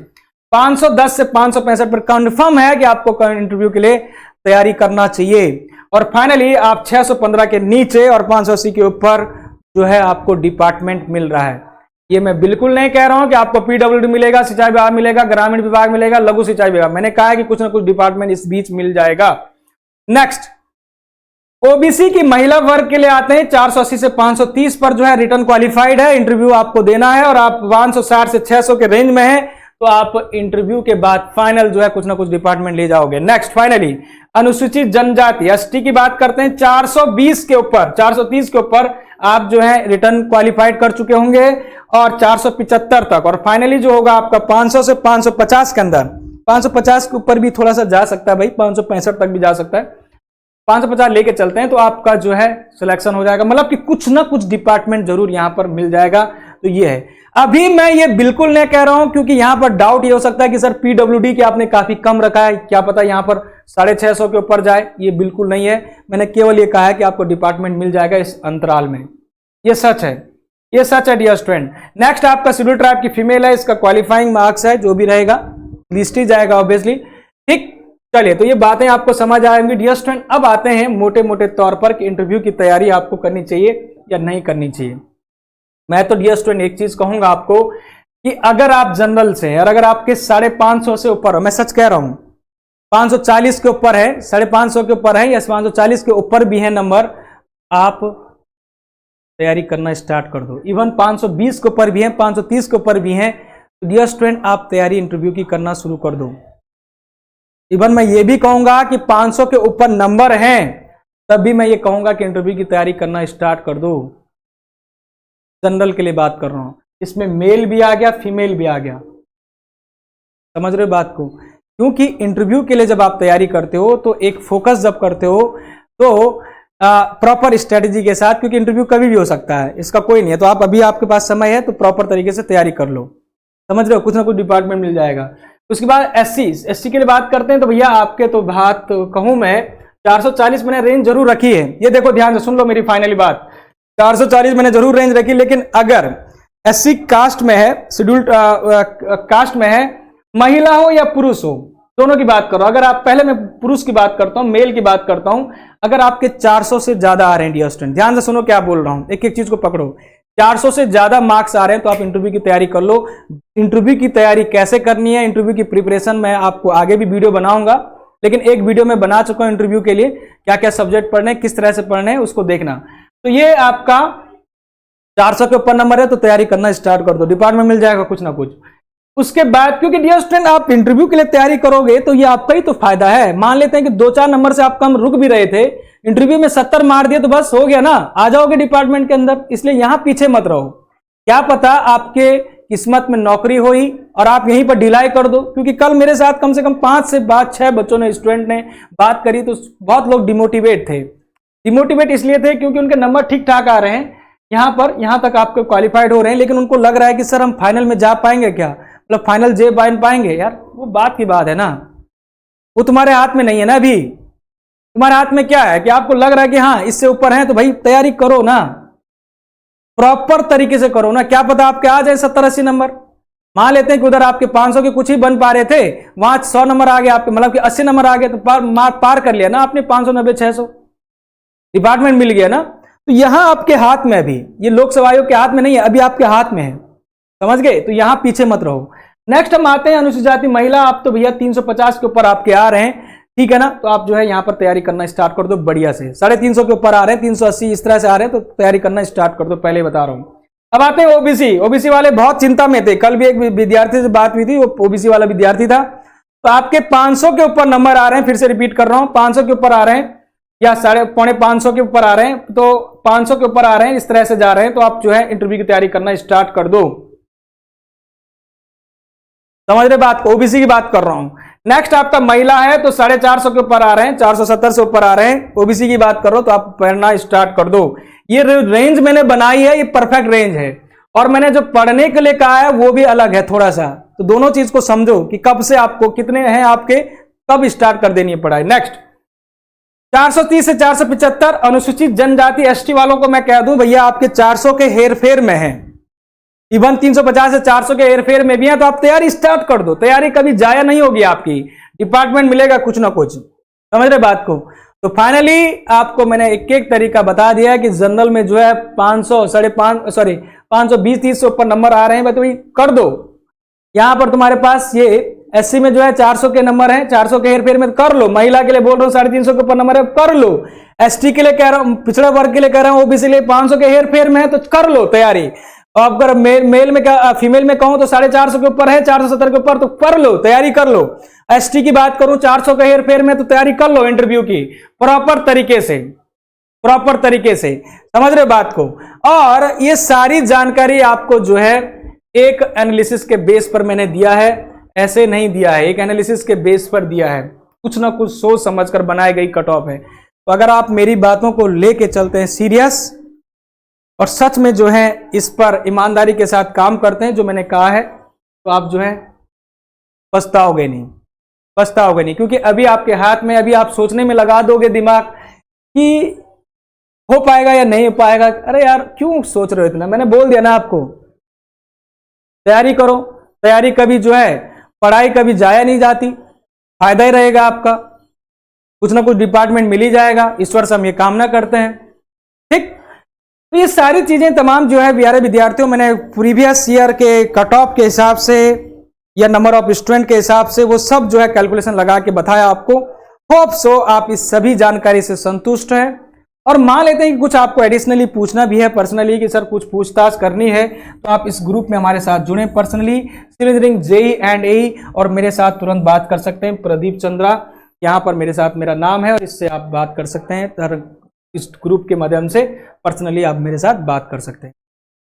510 से 565 पर कंफर्म है कि आपको इंटरव्यू के लिए तैयारी करना चाहिए। और फाइनली आप 615 के नीचे और 580 के ऊपर जो है आपको डिपार्टमेंट मिल रहा है। ये मैं बिल्कुल नहीं कह रहा हूं कि आपको पीडब्ल्यूडी मिलेगा, सिंचाई विभाग मिलेगा, ग्रामीण विभाग मिलेगा, लघु सिंचाई विभाग, मैंने कहा है कि कुछ ना कुछ डिपार्टमेंट इस बीच मिल जाएगा। नेक्स्ट ओबीसी की महिला वर्ग के लिए आते हैं, 480 से 530 पर जो है रिटर्न क्वालिफाइड है, इंटरव्यू आपको देना है, और आप 560 से 600 के रेंज में है, तो आप इंटरव्यू के बाद फाइनल जो है कुछ ना कुछ डिपार्टमेंट ले जाओगे। नेक्स्ट फाइनली अनुसूचित जनजाति एसटी की बात करते हैं, 420 के ऊपर, 430 के ऊपर आप जो है रिटर्न क्वालिफाइड कर चुके होंगे, और 475 तक। और फाइनली जो होगा आपका 500 से 550 के अंदर, 550 के ऊपर भी थोड़ा सा जा सकता है भाई, 565 तक भी जा सकता है, 550 लेके चलते हैं तो आपका जो है सिलेक्शन हो जाएगा। मतलब कि कुछ ना कुछ डिपार्टमेंट जरूर यहां पर मिल जाएगा। तो ये है, अभी मैं ये बिल्कुल नहीं कह रहा हूं, क्योंकि यहां पर डाउट ये हो सकता है कि सर पीडब्ल्यूडी के आपने काफी कम रखा है, क्या पता यहां पर 650 के ऊपर जाए। ये बिल्कुल नहीं है, मैंने केवल ये कहा है कि आपको डिपार्टमेंट मिल जाएगा इस अंतराल में, ये सच है। ये सच है डियर स्टूडेंट। नेक्स्ट आपका शेड्यूल ट्राइब की फीमेल है, इसका क्वालिफाइंग मार्क्स है, जो भी रहेगा लिस्ट ही जाएगा ऑब्वियसली। ठीक, चलिए तो ये बातें आपको समझ आएंगी डियर स्टूडेंट। अब आते हैं मोटे मोटे तौर पर कि इंटरव्यू की तैयारी आपको करनी चाहिए या नहीं करनी चाहिए। मैं तो डियर स्टूडेंट एक चीज कहूंगा आपको कि अगर आप जनरल से और अगर आपके 550 से ऊपर हो, मैं सच कह रहा हूं 540 के ऊपर है, 550 के ऊपर है या 540 के ऊपर भी है नंबर, आप तैयारी करना स्टार्ट कर दो। इवन 520 के ऊपर भी है, 530 के ऊपर भी है, तो डियर स्टूडेंट आप तैयारी इंटरव्यू की करना शुरू कर दो। इवन मैं ये भी कहूंगा कि 500 के ऊपर नंबर हैं, तब भी मैं ये कहूंगा कि इंटरव्यू की तैयारी करना स्टार्ट कर दो। जनरल के लिए बात कर रहा हूं, इसमें मेल भी आ गया, फीमेल भी आ गया, समझ रहे हो बात को। क्योंकि इंटरव्यू के लिए जब आप तैयारी करते हो तो एक फोकस जब करते हो तो प्रॉपर स्ट्रेटेजी के साथ, क्योंकि इंटरव्यू कभी भी हो सकता है, इसका कोई नहीं है, तो आप अभी आपके पास समय है तो प्रॉपर तरीके से तैयारी कर लो, समझ रहे हो, कुछ ना कुछ डिपार्टमेंट मिल जाएगा। उसके बाद एससी के लिए बात करते हैं तो भैया आपके तो बात कहूं मैं 440 मैंने रेंज जरूर रखी है। ये देखो ध्यान से सुन लो मेरी फाइनली बात, 440 मैंने जरूर रेंज रखी, लेकिन अगर एससी कास्ट में है, शेड्यूल्ड कास्ट में है, महिला हो या पुरुष हो, दोनों की बात करो। अगर आप, पहले मैं पुरुष की बात करता हूं, मेल की बात करता हूं, अगर आपके 400 से ज्यादा आ रहे हैं डियर स्टूडेंट, ध्यान से सुनो क्या बोल रहा हूं, एक एक चीज को पकड़ो, 400 से ज्यादा मार्क्स आ रहे हैं तो आप इंटरव्यू की तैयारी कर लो। इंटरव्यू की तैयारी कैसे करनी है, इंटरव्यू की प्रिपरेशन मैं आपको आगे भी वीडियो बनाऊंगा, लेकिन एक वीडियो में बना चुका हूं इंटरव्यू के लिए, क्या क्या सब्जेक्ट पढ़ने, किस तरह से पढ़ने हैं उसको देखना। तो ये आपका 400 के ऊपर नंबर है तो तैयारी करना स्टार्ट कर दो, डिपार्टमेंट मिल जाएगा कुछ ना कुछ। उसके बाद क्योंकि डियर स्टूडेंट आप इंटरव्यू के लिए तैयारी करोगे तो ये आपका ही तो फायदा है। मान लेते हैं कि 2-4 नंबर से आप कम रुक भी रहे थे, इंटरव्यू में 70 मार दिए तो बस हो गया ना, आ जाओगे डिपार्टमेंट के अंदर। इसलिए यहां पीछे मत रहो, क्या पता आपके किस्मत में नौकरी हुई और आप यहीं पर ढिलाई कर दो। क्योंकि कल मेरे साथ कम से कम 5 से 6 बच्चों ने, स्टूडेंट ने बात करी तो बहुत लोग डिमोटिवेट थे। डिमोटिवेट इसलिए थे क्योंकि उनके नंबर ठीक ठाक आ रहे हैं, यहां तक आपके क्वालिफाइड हो रहे हैं, लेकिन उनको लग रहा है कि सर हम फाइनल में जा पाएंगे क्या, मतलब फाइनल जे बन पाएंगे। यार वो बात की बात है ना, वो तुम्हारे हाथ में नहीं है ना। अभी तुम्हारे हाथ में क्या है कि आपको लग रहा है कि हाँ इससे ऊपर है, तो भाई तैयारी करो ना, प्रॉपर तरीके से करो ना। क्या पता आपके आ जाए 70-80 नंबर। मान लेते हैं कि उधर आपके 500 के कुछ ही बन पा रहे थे, वहां 100 नंबर आ गए आपके, मतलब कि 80 नंबर आ गए, तो पार कर लिया ना आपने, 590-600 डिपार्टमेंट मिल गया ना। तो यहां आपके हाथ में, अभी ये लोकसभा आयोग के हाथ में नहीं है, अभी आपके हाथ में है, समझ गए। तो यहां पीछे मत रहो। नेक्स्ट हम आते हैं अनुसूचित जाति महिला, आप तो भैया 350 के ऊपर आपके आ रहे हैं, ठीक है ना, तो आप जो है यहां पर तैयारी करना स्टार्ट कर दो बढ़िया से। 350 के ऊपर आ रहे हैं, 380 इस तरह से आ रहे हैं, तो तैयारी करना स्टार्ट कर दो, पहले बता रहा हूं। अब आते हैं ओबीसी। ओबीसी वाले बहुत चिंता में थे, कल भी एक विद्यार्थी से बात हुई थी, वो ओबीसी वाला विद्यार्थी था। तो आपके 500 के ऊपर नंबर आ रहे हैं, फिर से रिपीट कर रहा हूं, 500 के ऊपर आ रहे हैं या 550 के ऊपर आ रहे हैं, तो 500 के ऊपर आ रहे हैं, इस तरह से जा रहे हैं, तो आप जो है इंटरव्यू की तैयारी करना स्टार्ट कर दो। समझ रहे बात को, ओबीसी की बात कर रहा हूं। नेक्स्ट आपका महिला है तो 450 के ऊपर आ रहे हैं, 470 से ऊपर आ रहे हैं, ओबीसी की बात करो तो आप पढ़ना स्टार्ट कर दो। ये रेंज मैंने बनाई है, ये परफेक्ट रेंज है, और मैंने जो पढ़ने के लिए कहा है वो भी अलग है थोड़ा सा। तो दोनों चीज को समझो कि कब से आपको कितने हैं आपके, कब स्टार्ट कर देनी है पढ़ाई। नेक्स्ट 430 से 475 अनुसूचित जनजाति एसटी वालों को मैं कह दूं भैया आपके 400 के हेरफेर में है, इवन 350 से 400 के हेरफेर में भी है, तो आप तैयारी स्टार्ट कर दो। तैयारी कभी जाया नहीं होगी आपकी, डिपार्टमेंट मिलेगा कुछ ना कुछ, समझ रहे बात को। तो फाइनली आपको मैंने एक एक तरीका बता दिया है कि जनरल में जो है 520-30 से ऊपर नंबर आ रहे हैं, तो कर दो। यहां पर तुम्हारे पास ये एससी में जो है 400 के नंबर हैं, 400 के हेरफेर में कर लो। महिला के लिए बोल रहा हूं 350 के ऊपर नंबर है, कर लो। एसटी के लिए कह रहा हूं, पिछड़ा वर्ग के लिए कह रहा हूं, ओबीसी लिए 500 के हेरफेर में है, तो कर लो तैयारी। और अगर मेल में क्या, फीमेल में कहूं तो 450 के ऊपर है, 470 के ऊपर, तो कर लो, तैयारी कर लो। एसटी की बात करूं 400 के हेरफेर में, तो तैयारी कर लो इंटरव्यू की प्रॉपर तरीके से, प्रॉपर तरीके से, समझ रहे बात को। और ये सारी जानकारी आपको जो है एक एनालिसिस के बेस पर मैंने दिया है, ऐसे नहीं दिया है, एक एनालिसिस के बेस पर दिया है, कुछ ना कुछ सोच समझकर बनाई गई कट ऑफ है। तो अगर आप मेरी बातों को लेके चलते हैं सीरियस और सच में जो है इस पर ईमानदारी के साथ काम करते हैं जो मैंने कहा है, तो आप जो है पछताओगे नहीं, पछताओगे नहीं। क्योंकि अभी आपके हाथ में, अभी आप सोचने में लगा दोगे दिमाग कि हो पाएगा या नहीं हो पाएगा, अरे यार क्यों सोच रहे हो इतना, मैंने बोल दिया ना आपको, तैयारी करो। तैयारी कभी जो है, पढ़ाई कभी जाया नहीं जाती, फायदा ही रहेगा आपका, कुछ ना कुछ डिपार्टमेंट मिल ही जाएगा, ईश्वर से हम ये कामना करते हैं। ठीक, तो ये सारी चीजें तमाम जो है प्यारे विद्यार्थियों, मैंने प्रीवियस ईयर के कट ऑफ के हिसाब से या नंबर ऑफ स्टूडेंट के हिसाब से वो सब जो है कैलकुलेशन लगा के बताया आपको। होप सो आप इस सभी जानकारी से संतुष्ट हैं। और मान लेते हैं कि कुछ आपको एडिशनली पूछना भी है पर्सनली कि सर कुछ पूछताछ करनी है, तो आप इस ग्रुप में हमारे साथ जुड़े personally, civil engineering JE and AE, और मेरे साथ तुरंत बात कर सकते हैं। प्रदीप चंद्रा यहाँ पर मेरे साथ मेरा नाम है, और इससे आप बात कर सकते हैं। इस ग्रुप के माध्यम से पर्सनली आप मेरे साथ बात कर सकते हैं।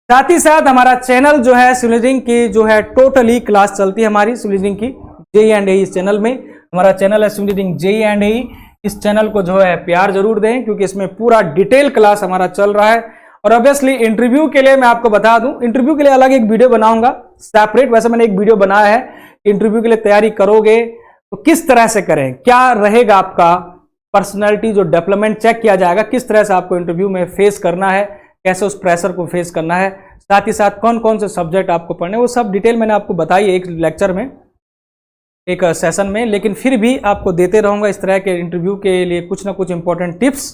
साथ ही साथ हमारा चैनल जो है सिविल इंजीनियरिंग की जो है टोटली क्लास चलती है हमारी सिविल इंजीनियरिंग की जेई एंड एई। इस चैनल में हमारा चैनल है सिविल इंजीनियरिंग जेई एंड एई। इस चैनल को जो है प्यार जरूर दें, क्योंकि इसमें पूरा डिटेल क्लास हमारा चल रहा है। और ऑब्वियसली इंटरव्यू के लिए मैं आपको बता दूं, इंटरव्यू के लिए अलग एक वीडियो बनाऊंगा सेपरेट। वैसे मैंने एक वीडियो बनाया है, इंटरव्यू के लिए तैयारी करोगे तो किस तरह से करें, क्या रहेगा आपका पर्सनैलिटी जो डेवलपमेंट चेक किया जाएगा, किस तरह से आपको इंटरव्यू में फेस करना है, कैसे उस प्रेशर को फेस करना है, साथ ही साथ कौन कौन से सब्जेक्ट आपको पढ़ने, वो सब डिटेल मैंने आपको बताई है एक लेक्चर में, एक सेशन में। लेकिन फिर भी आपको देते रहूंगा इस तरह के इंटरव्यू के लिए कुछ ना कुछ इंपॉर्टेंट टिप्स,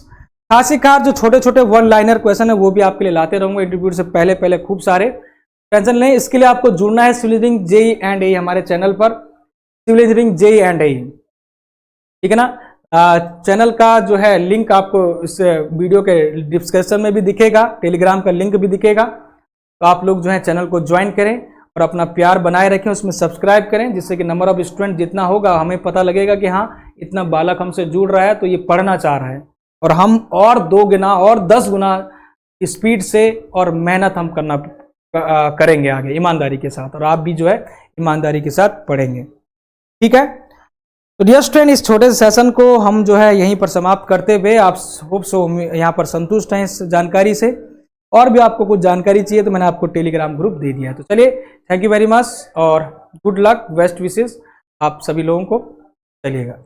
खास जो छोटे छोटे वन लाइनर क्वेश्चन है वो भी आपके लिए लाते रहूंगा इंटरव्यू से पहले पहले, खूब सारे। टेंशन नहीं, इसके लिए आपको जुड़ना है सिविल इंजीनियरिंग जेई एंड एई हमारे चैनल पर, सिविल इंजीनियरिंग जेई एंड एई, ठीक है ना। चैनल का जो है लिंक आपको इस वीडियो के डिस्क्रिप्शन में भी दिखेगा, टेलीग्राम का लिंक भी दिखेगा। तो आप लोग जो है चैनल को ज्वाइन करें और अपना प्यार बनाए रखें, उसमें सब्सक्राइब करें, जिससे कि नंबर ऑफ स्टूडेंट जितना होगा हमें पता लगेगा कि हाँ इतना बालक हमसे जुड़ रहा है तो ये पढ़ना चाह रहा है, और हम और 2 गुना और 10 गुना स्पीड से और मेहनत हम करेंगे आगे ईमानदारी के साथ, और आप भी जो है ईमानदारी के साथ पढ़ेंगे। ठीक है, तो डियर स्टूडेंट इस छोटे से सेशन को हम जो है यहीं पर समाप्त करते हुए, आप होप सो यहाँ पर संतुष्ट हैं इस जानकारी से। और भी आपको कुछ जानकारी चाहिए तो मैंने आपको टेलीग्राम ग्रुप दे दिया है। तो चलिए, थैंक यू वेरी मच और गुड लक, बेस्ट विशेस आप सभी लोगों को। चलिएगा।